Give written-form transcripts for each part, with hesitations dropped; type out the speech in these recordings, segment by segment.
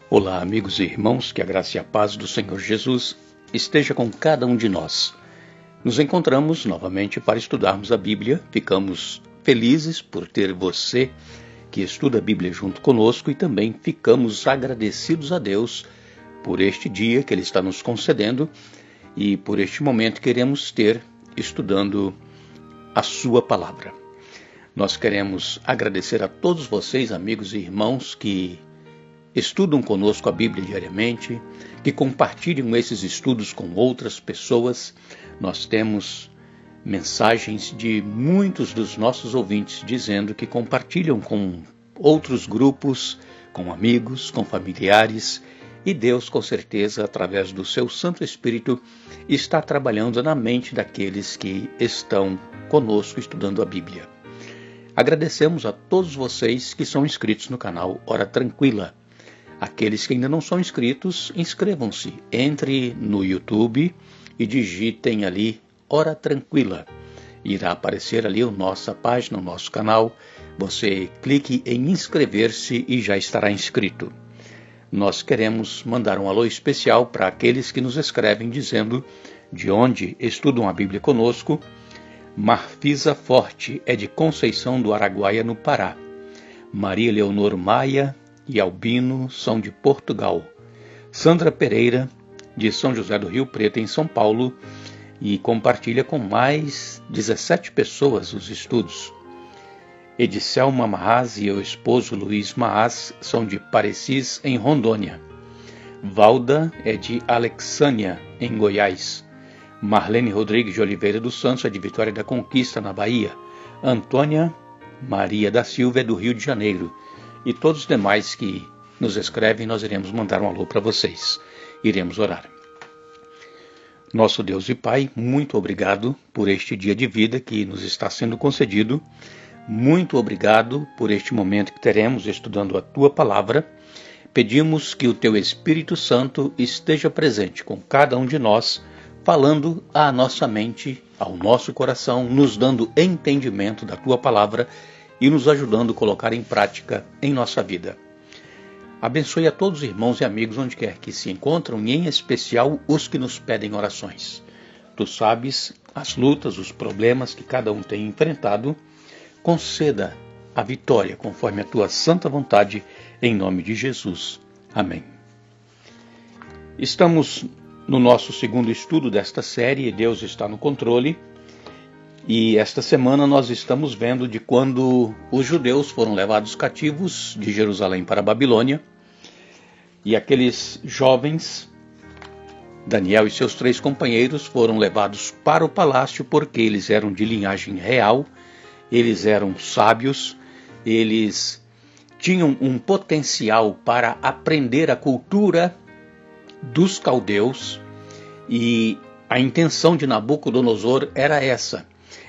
Olá, amigos e irmãos, que a graça e a paz do Senhor Jesus esteja com cada um de nós. Nos encontramos novamente para estudarmos a Bíblia. Ficamos felizes por ter você que estuda a Bíblia junto conosco e também ficamos agradecidos a Deus por este dia que Ele está nos concedendo e por este momento que queremos ter estudando a Sua Palavra. Nós queremos agradecer a todos vocês, amigos e irmãos, que estudam conosco a Bíblia diariamente, que compartilham esses estudos com outras pessoas. Nós temos mensagens de muitos dos nossos ouvintes dizendo que compartilham com outros grupos, com amigos, com familiares, e Deus, com certeza, através do seu Santo Espírito, está trabalhando na mente daqueles que estão conosco estudando a Bíblia. Agradecemos a todos vocês que são inscritos no canal Hora Tranquila. Aqueles que ainda não são inscritos, inscrevam-se. Entre no YouTube e digitem ali Hora Tranquila. Irá aparecer ali a nossa página, o nosso canal. Você clique em inscrever-se e já estará inscrito. Nós queremos mandar um alô especial para aqueles que nos escrevem dizendo de onde estudam a Bíblia conosco. Marfisa Forte é de Conceição do Araguaia, no Pará. Maria Leonor Maia e Albino são de Portugal. Sandra Pereira, de São José do Rio Preto, em São Paulo, e compartilha com mais 17 pessoas os estudos. Edicelma Maaz e o esposo Luiz Maaz são de Parecis, em Rondônia. Valda é de Alexânia, em Goiás. Marlene Rodrigues de Oliveira dos Santos é de Vitória da Conquista, na Bahia. Antônia Maria da Silva é do Rio de Janeiro. E todos os demais que nos escrevem, nós iremos mandar um alô para vocês. Iremos orar. Nosso Deus e Pai, muito obrigado por este dia de vida que nos está sendo concedido. Muito obrigado por este momento que teremos estudando a Tua Palavra. Pedimos que o Teu Espírito Santo esteja presente com cada um de nós, falando à nossa mente, ao nosso coração, nos dando entendimento da Tua Palavra e nos ajudando a colocar em prática em nossa vida. Abençoe a todos os irmãos e amigos onde quer que se encontram, e em especial os que nos pedem orações. Tu sabes as lutas, os problemas que cada um tem enfrentado. Conceda a vitória conforme a Tua santa vontade, em nome de Jesus. Amém. Estamos no nosso segundo estudo desta série, Deus está no controle. E esta semana nós estamos vendo de quando os judeus foram levados cativos de Jerusalém para a Babilônia. E aqueles jovens, Daniel e seus 3 companheiros, foram levados para o palácio porque eles eram de linhagem real, eles eram sábios, eles tinham um potencial para aprender a cultura dos caldeus. E a intenção de Nabucodonosor era essa.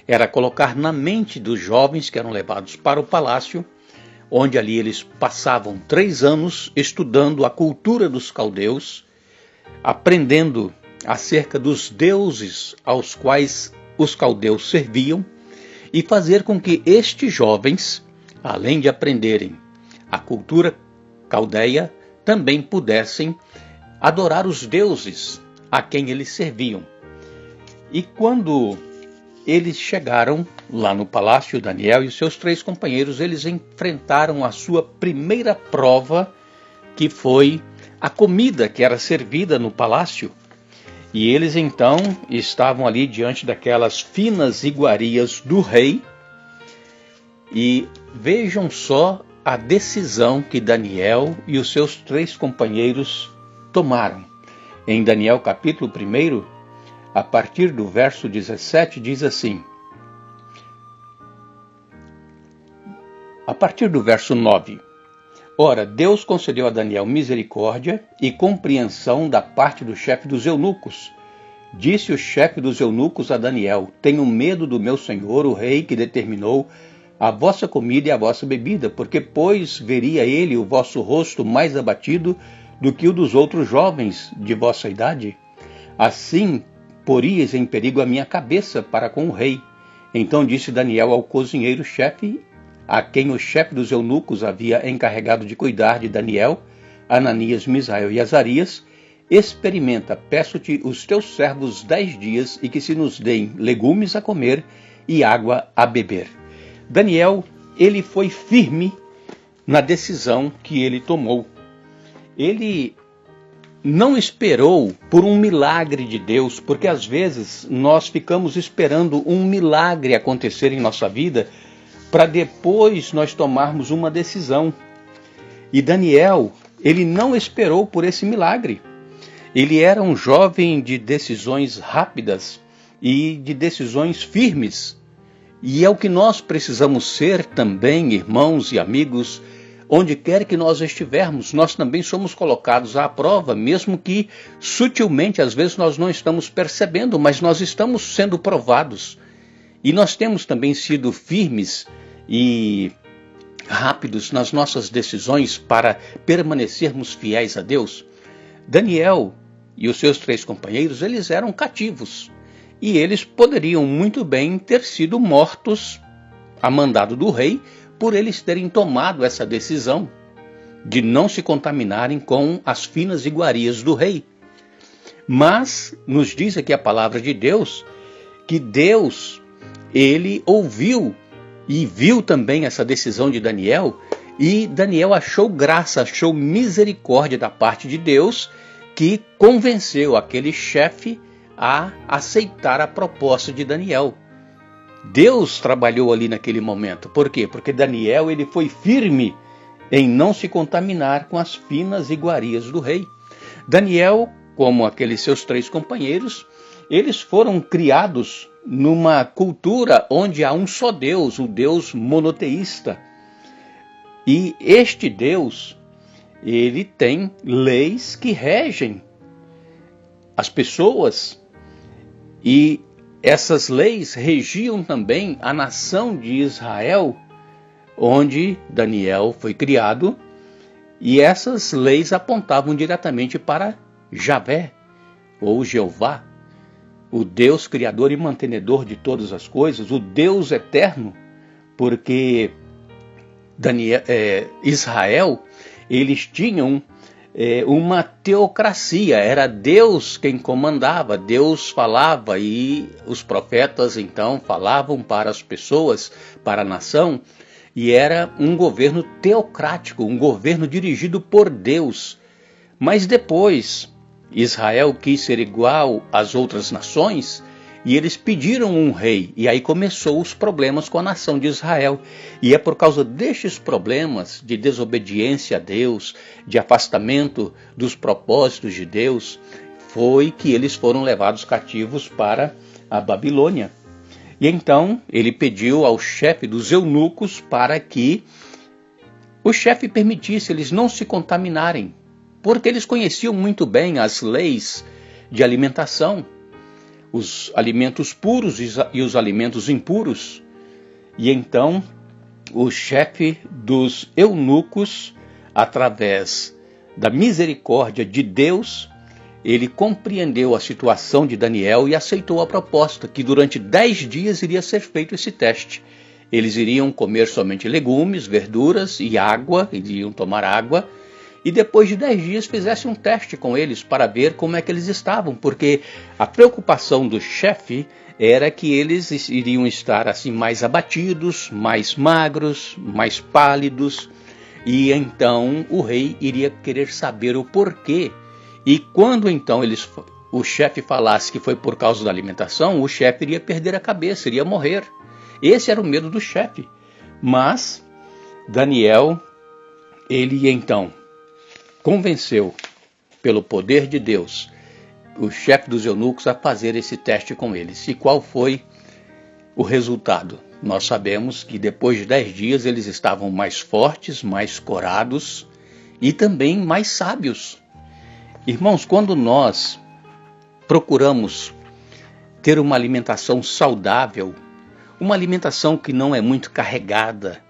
Era colocar na mente dos jovens que eram levados para o palácio, onde ali eles passavam 3 anos estudando a cultura dos caldeus, aprendendo acerca dos deuses aos quais os caldeus serviam, e fazer com que estes jovens, além de aprenderem a cultura caldeia, também pudessem adorar os deuses a quem eles serviam. E quando eles chegaram lá no palácio, Daniel e os seus 3 companheiros, eles enfrentaram a sua primeira prova, que foi a comida que era servida no palácio. E eles então estavam ali diante daquelas finas iguarias do rei. E vejam só a decisão que Daniel e os seus 3 companheiros tomaram. Em Daniel capítulo 1, a partir do verso 17, diz assim: a partir do verso 9. Ora, Deus concedeu a Daniel misericórdia e compreensão da parte do chefe dos eunucos. Disse o chefe dos eunucos a Daniel: tenho medo do meu senhor, o rei, que determinou a vossa comida e a vossa bebida, porque, pois, veria ele o vosso rosto mais abatido do que o dos outros jovens de vossa idade. Assim, poríeis em perigo a minha cabeça para com o rei. Então disse Daniel ao cozinheiro-chefe, a quem o chefe dos eunucos havia encarregado de cuidar de Daniel: Ananias, Misael e Azarias, experimenta, peço-te os teus servos 10 dias e que se nos deem legumes a comer e água a beber. Daniel, ele foi firme na decisão que ele tomou. Ele não esperou por um milagre de Deus, porque às vezes nós ficamos esperando um milagre acontecer em nossa vida para depois nós tomarmos uma decisão. E Daniel, ele não esperou por esse milagre. Ele era um jovem de decisões rápidas e de decisões firmes. E é o que nós precisamos ser também, irmãos e amigos, onde quer que nós estivermos. Nós também somos colocados à prova, mesmo que sutilmente, às vezes nós não estamos percebendo, mas nós estamos sendo provados. E nós temos também sido firmes e rápidos nas nossas decisões para permanecermos fiéis a Deus. Daniel e os seus 3 companheiros, eles eram cativos. E eles poderiam muito bem ter sido mortos a mandado do rei, por eles terem tomado essa decisão de não se contaminarem com as finas iguarias do rei. Mas nos diz aqui a palavra de Deus, que Deus, ele ouviu e viu também essa decisão de Daniel, e Daniel achou graça, achou misericórdia da parte de Deus, que convenceu aquele chefe a aceitar a proposta de Daniel. Deus trabalhou ali naquele momento. Por quê? Porque Daniel, ele foi firme em não se contaminar com as finas iguarias do rei. Daniel, como aqueles seus 3 companheiros, eles foram criados numa cultura onde há um só Deus, o Deus monoteísta. E este Deus, ele tem leis que regem as pessoas, e essas leis regiam também a nação de Israel, onde Daniel foi criado, e essas leis apontavam diretamente para Javé, ou Jeová, o Deus criador e mantenedor de todas as coisas, o Deus eterno, porque Israel, eles tinham uma teocracia, era Deus quem comandava, Deus falava e os profetas então falavam para as pessoas, para a nação, e era um governo teocrático, um governo dirigido por Deus. Mas depois Israel quis ser igual às outras nações e eles pediram um rei, e aí começou os problemas com a nação de Israel. E é por causa destes problemas de desobediência a Deus, de afastamento dos propósitos de Deus, foi que eles foram levados cativos para a Babilônia. E então ele pediu ao chefe dos eunucos para que o chefe permitisse eles não se contaminarem, porque eles conheciam muito bem as leis de alimentação, os alimentos puros e os alimentos impuros. E então o chefe dos eunucos, através da misericórdia de Deus, ele compreendeu a situação de Daniel e aceitou a proposta, que durante 10 dias iria ser feito esse teste. Eles iriam comer somente legumes, verduras e água, iriam tomar água, e depois de 10 dias fizesse um teste com eles para ver como é que eles estavam, porque a preocupação do chefe era que eles iriam estar assim mais abatidos, mais magros, mais pálidos, e então o rei iria querer saber o porquê. E quando então o chefe falasse que foi por causa da alimentação, o chefe iria perder a cabeça, iria morrer. Esse era o medo do chefe. Mas Daniel, ele então convenceu, pelo poder de Deus, o chefe dos eunucos a fazer esse teste com eles. E qual foi o resultado? Nós sabemos que depois de 10 dias eles estavam mais fortes, mais corados e também mais sábios. Irmãos, quando nós procuramos ter uma alimentação saudável, uma alimentação que não é muito carregada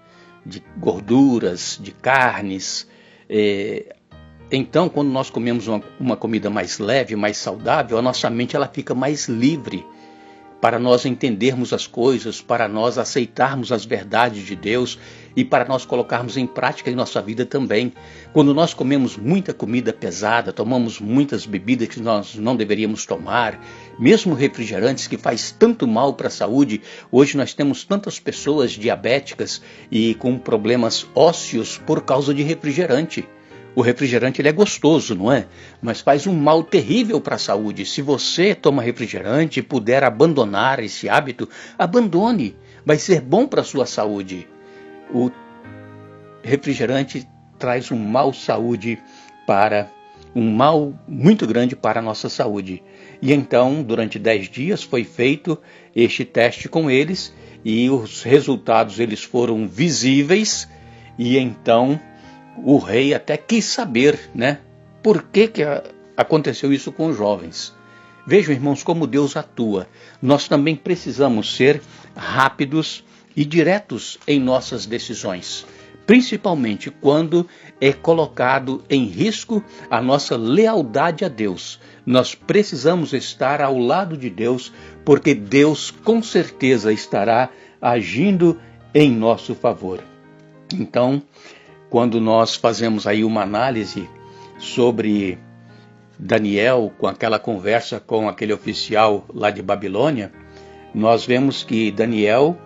de gorduras, de carnes, então, quando nós comemos uma comida mais leve, mais saudável, a nossa mente ela fica mais livre para nós entendermos as coisas, para nós aceitarmos as verdades de Deus e para nós colocarmos em prática em nossa vida também. Quando nós comemos muita comida pesada, tomamos muitas bebidas que nós não deveríamos tomar, mesmo refrigerantes que faz tanto mal para a saúde, hoje nós temos tantas pessoas diabéticas e com problemas ósseos por causa de refrigerante. O refrigerante ele é gostoso, não é? Mas faz um mal terrível para a saúde. Se você toma refrigerante e puder abandonar esse hábito, abandone. Vai ser bom para a sua saúde. O refrigerante traz um mal muito grande para a nossa saúde. E então, durante 10 dias foi feito este teste com eles e os resultados eles foram visíveis e então o rei até quis saber, né? Por que aconteceu isso com os jovens? Vejam, irmãos, como Deus atua. Nós também precisamos ser rápidos e diretos em nossas decisões, principalmente quando é colocado em risco a nossa lealdade a Deus. Nós precisamos estar ao lado de Deus, porque Deus com certeza estará agindo em nosso favor. Então, quando nós fazemos aí uma análise sobre Daniel, com aquela conversa com aquele oficial lá de Babilônia, nós vemos que Daniel,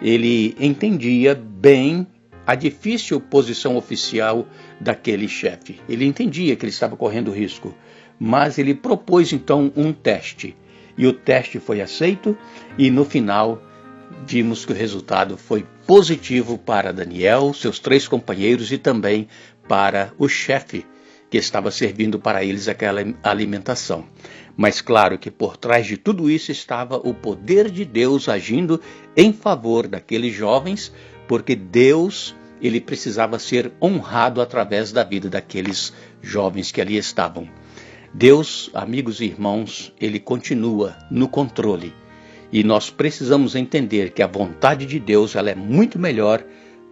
ele entendia bem a difícil posição oficial daquele chefe. Ele entendia que ele estava correndo risco, mas ele propôs então um teste. E o teste foi aceito e no final vimos que o resultado foi positivo para Daniel, seus 3 companheiros e também para o chefe que estava servindo para eles aquela alimentação. Mas claro que por trás de tudo isso estava o poder de Deus agindo em favor daqueles jovens, porque Deus ele precisava ser honrado através da vida daqueles jovens que ali estavam. Deus, amigos e irmãos, ele continua no controle. E nós precisamos entender que a vontade de Deus ela é muito melhor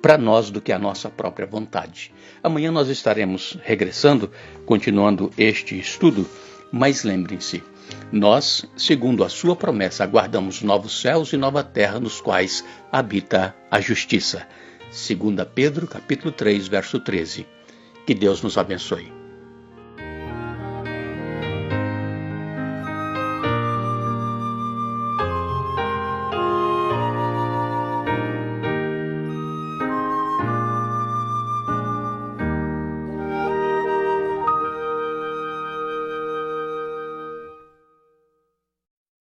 para nós do que a nossa própria vontade. Amanhã nós estaremos regressando, continuando este estudo, mas lembrem-se, nós, segundo a sua promessa, aguardamos novos céus e nova terra nos quais habita a justiça. 2 Pedro, capítulo 3, verso 13. Que Deus nos abençoe.